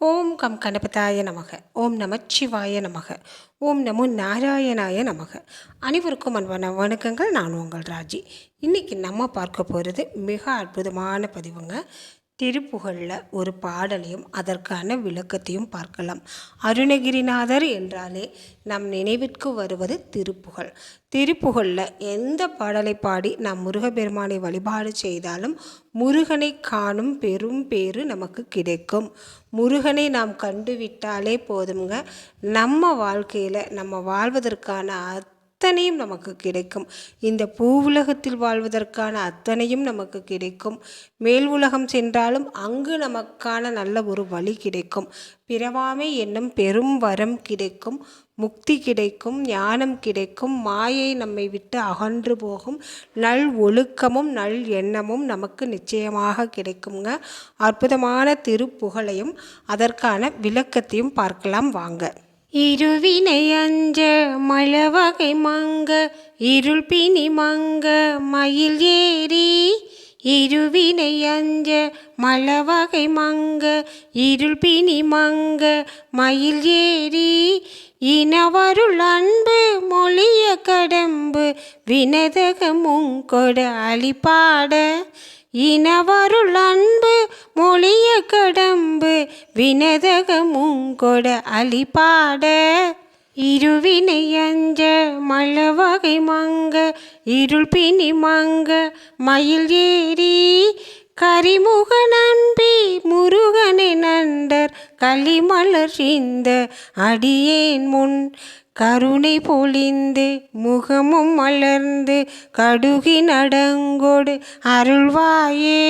ஓம் come கணபதாய நமக. ஓம் நமச்சிவாய நமக. ஓம் நமோ நாராயணாய நமக. அனைவருக்கும் அன்பான வணக்கங்கள். நான் உங்கள் ராஜி. இன்றைக்கி நம்ம பார்க்க போகிறது மிக அற்புதமான பதிவுங்க. திருப்புகழில் ஒரு பாடலையும் அதற்கான விளக்கத்தையும் பார்க்கலாம். அருணகிரிநாதர் என்றாலே நம் நினைவிற்கு வருவது திருப்புகழ். திருப்புகழில் எந்த பாடலை பாடி நாம் முருகப்பெருமானை வழிபாடு செய்தாலும் முருகனை காணும் பெரும் பேறு நமக்கு கிடைக்கும். முருகனை நாம் கண்டுவிட்டாலே போதுங்க, நம்ம வாழ்க்கையில் நம்ம வாழ்வதற்கான அத்தனையும் நமக்கு கிடைக்கும். இந்த பூவுலகத்தில் வாழ்வதற்கான அத்தனையும் நமக்கு கிடைக்கும். மேல் உலகம் சென்றாலும் அங்கு நமக்கான நல்ல ஒரு வழி கிடைக்கும். பிறவாமை என்னும் பெரும் வரம் கிடைக்கும். முக்தி கிடைக்கும், ஞானம் கிடைக்கும், மாயை நம்மை விட்டு அகன்று போகும், நல் ஒழுக்கமும் நல் எண்ணமும் நமக்கு நிச்சயமாக கிடைக்குங்க. அற்புதமான திருப்புகழையும் அதற்கான விளக்கத்தையும் பார்க்கலாம் வாங்க. இருவினை அஞ்ச மழவகை மங்க இருள் பிணி மங்க மயில் ஏறி. இருவினை அஞ்ச மழவகை மங்க இருள் பிணி மங்க மயில் ஏறி. இனவருள் அன்பு மொழிய கடம்பு வினதக முங்கொட அழிபாட. இனவருள் அன்பு மொழிய கடம்பு வினதக முங்கொட அழிபாட. இருவினை அஞ்ச மழவகை மங்க இருள் பிணி மங்க மயில் ஏறி. கரிமுக நம்பி முருகனை நண்டர் களிமலர் சிந்த அடியேன் முன். கருணை பொழிந்து முகமும் மலர்ந்து கடுகி நடங்கொடு அருள்வாயே.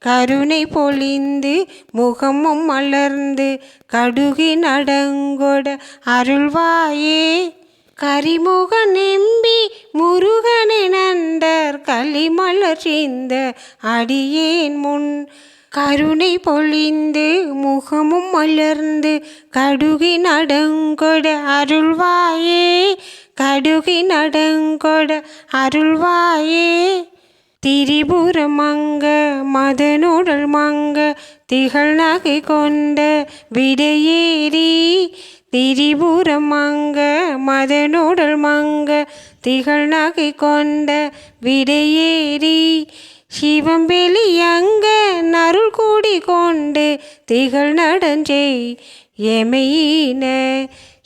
கருணை பொழிந்து முகமும் மலர்ந்து கடுகி நடங்கொடு அருள்வாயே. கரிமுக நம்பி முருகனை நண்டர் களிமலர் சிந்த அடியேன் முன். கருணை பொழிந்து முகமும் மலர்ந்து கடுகி நடங்கொட அருள்வாயே. கடுகி நடங்கொட அருள்வாயே. திரிபுர மங்க மதனுடல் மங்க திகழ் நகை கொண்ட விடையேறி. திரிபுர மங்க மதனுடல் மங்க திகழ் நகை கொண்ட விடையேறி. சிவம்பெளி அங்க நருள் கூடி கொண்டு திகழ் நடஞ்செய் எமையின.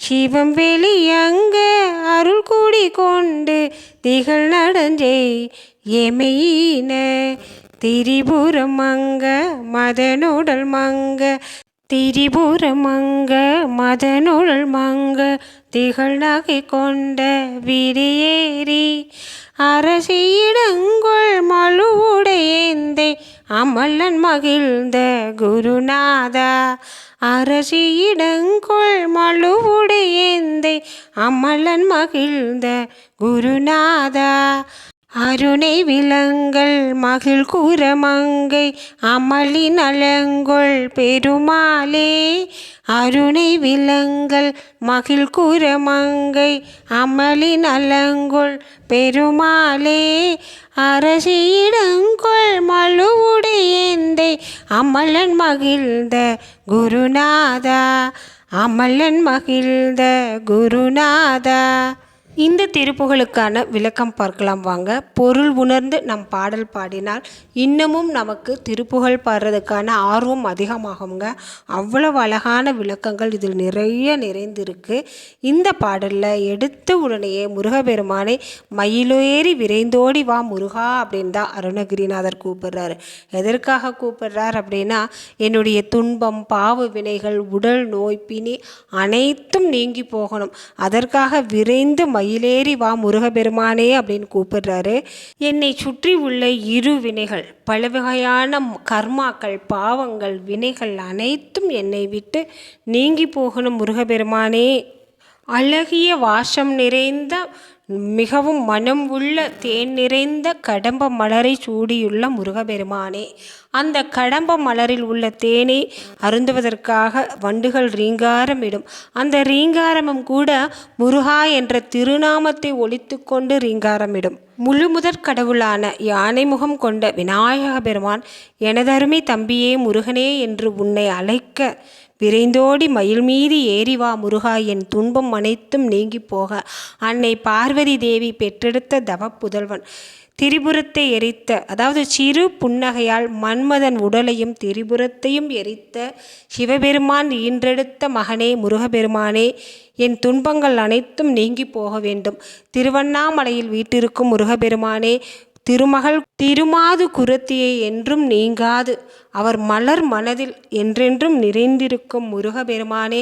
சிவம்பெளி அங்க அருள் கூடி கொண்டு திகழ் நடஞ்செய் எமையின. திரிபுர மங்க மதனுடல் மங்க திரிபுர மங்க மதனுடல் மங்க திகழ் நகை கொண்ட விடையேறி. அரசியிடங்கொள் மழுவுடையேந்தை அமலன் மகிழ்ந்த குருநாதா. அரசியிடங்கொள் மழுவுடையேந்தை அமலன் மகிழ்ந்த குருநாதா. அருணை விலங்கல் மகிழ் கூறமங்கை அமளி நலங்கொள் பெருமாளே. அருணை விலங்கல் மகிழ் கூறமங்கை அமளி நலங்கொள் பெருமாளே. அரசியிடங்கொள் மழுவுடையேந்தை அமலன் மகிழ்ந்த குருநாதா. அமலன் மகிழ்ந்த குருநாதா. இந்த திருப்புகழுக்கான விளக்கம் பார்க்கலாம் வாங்க. பொருள் உணர்ந்து நம் பாடல் பாடினால் இன்னமும் நமக்கு திருப்புகழ் பாடுறதுக்கான ஆர்வம் அதிகமாகுங்க. அவ்வளவு அழகான விளக்கங்கள் இதில் நிறைந்திருக்கு. இந்த பாடலில் எடுத்த உடனேயே முருகப்பெருமானை மயிலேறி விரைந்தோடி வா முருகா அப்படின்னு தான் அருணகிரிநாதர் கூப்பிடுறாரு. எதற்காக கூப்பிடுறார் அப்படின்னா, என்னுடைய துன்பம் பாவ வினைகள் உடல் நோய் பிணி அனைத்தும் நீங்கி போகணும், அதற்காக விரைந்து மயிலேறி வா முருகப்பெருமானே அப்படின்னு கூப்பிடுறாரு. என்னை சுற்றி உள்ள இரு வினைகள், பல வகையான கர்மாக்கள் பாவங்கள் வினைகள் அனைத்தும் என்னை விட்டு நீங்கி போகணும் முருகப்பெருமானே. அழகிய வாசம் நிறைந்த மிகவும் மனம் உள்ள தேன் நிறைந்த கடம்ப மலரை சூடியுள்ள முருகப்பெருமானே. அந்த கடம்ப மலரில் உள்ள தேனை அருந்துவதற்காக வண்டுகள் ரீங்காரமிடும். அந்த ரீங்காரமும் கூட முருகா என்ற திருநாமத்தை ஒலித்து கொண்டு ரீங்காரமிடும். முழுமுதற் கடவுளான யானை முகம் கொண்ட விநாயக பெருமான், எனதருமை தம்பியே முருகனே என்று உன்னை அழைக்க விரைந்தோடி மயில் மீது ஏறி வா முருகா, என் துன்பம் அனைத்தும் நீங்கி போக. அன்னை பார்வதி தேவி பெற்றெடுத்த தவப்புதல்வன் திரிபுரத்தை எரித்த, அதாவது சிறு புன்னகையால் மன்மதன் உடலையும் திரிபுரத்தையும் எரித்த சிவபெருமான் ஈன்றெடுத்த மகனே முருகப்பெருமானே, என் துன்பங்கள் அனைத்தும் நீங்கி போக வேண்டும். திருவண்ணாமலையில் வீட்டிருக்கும் முருகப்பெருமானே, திருமகள் திருமாது குரத்தியை என்றும் நீங்காது அவர் மலர் மனதில் என்றென்றும் நிறைந்திருக்கும் முருகப்பெருமானே,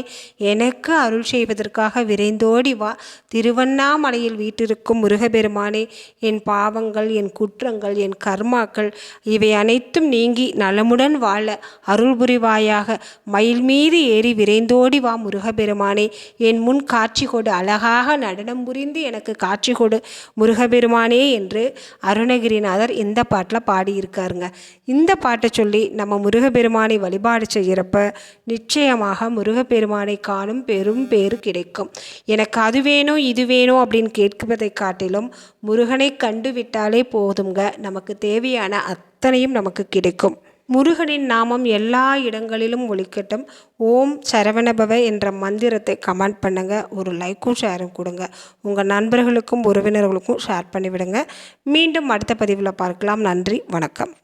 எனக்கு அருள் செய்வதற்காக விரைந்தோடி வா. திருவண்ணாமலையில் வீட்டிருக்கும் முருகப்பெருமானே, என் பாவங்கள், என் குற்றங்கள், என் கர்மாக்கள் இவை அனைத்தும் நீங்கி நலமுடன் வாழ அருள் புரிவாயாக. மயில் மீது ஏறி விரைந்தோடி வா முருகப்பெருமானே, என் முன் காட்சி கொடு, அழகாக நடனம் புரிந்து எனக்கு காட்சி கொடு முருகப்பெருமானே என்று அருணகிரிநாதர் இந்த பாட்டில் பாடியிருக்காருங்க. இந்த பாட்டை சொல்லி நம்ம முருகப்பெருமானை வழிபாடு செய்கிறப்ப நிச்சயமாக முருகப்பெருமானை காணும் பெரும் பேறு கிடைக்கும். எனக்கு அது வேணும் இது வேணும் அப்படின்னு கேட்பதை காட்டிலும் முருகனை கண்டு விட்டாலே போதுங்க, நமக்கு தேவையான அத்தனையும் நமக்கு கிடைக்கும். முருகனின் நாமம் எல்லா இடங்களிலும் ஒலிக்கட்டும். ஓம் சரவணபவ என்ற மந்திரத்தை கமெண்ட் பண்ணுங்கள். ஒரு லைக்கும் ஷேரும் கொடுங்க. உங்கள் நண்பர்களுக்கும் உறவினர்களுக்கும் ஷேர் பண்ணிவிடுங்க. மீண்டும் அடுத்த பதிவில் பார்க்கலாம். நன்றி, வணக்கம்.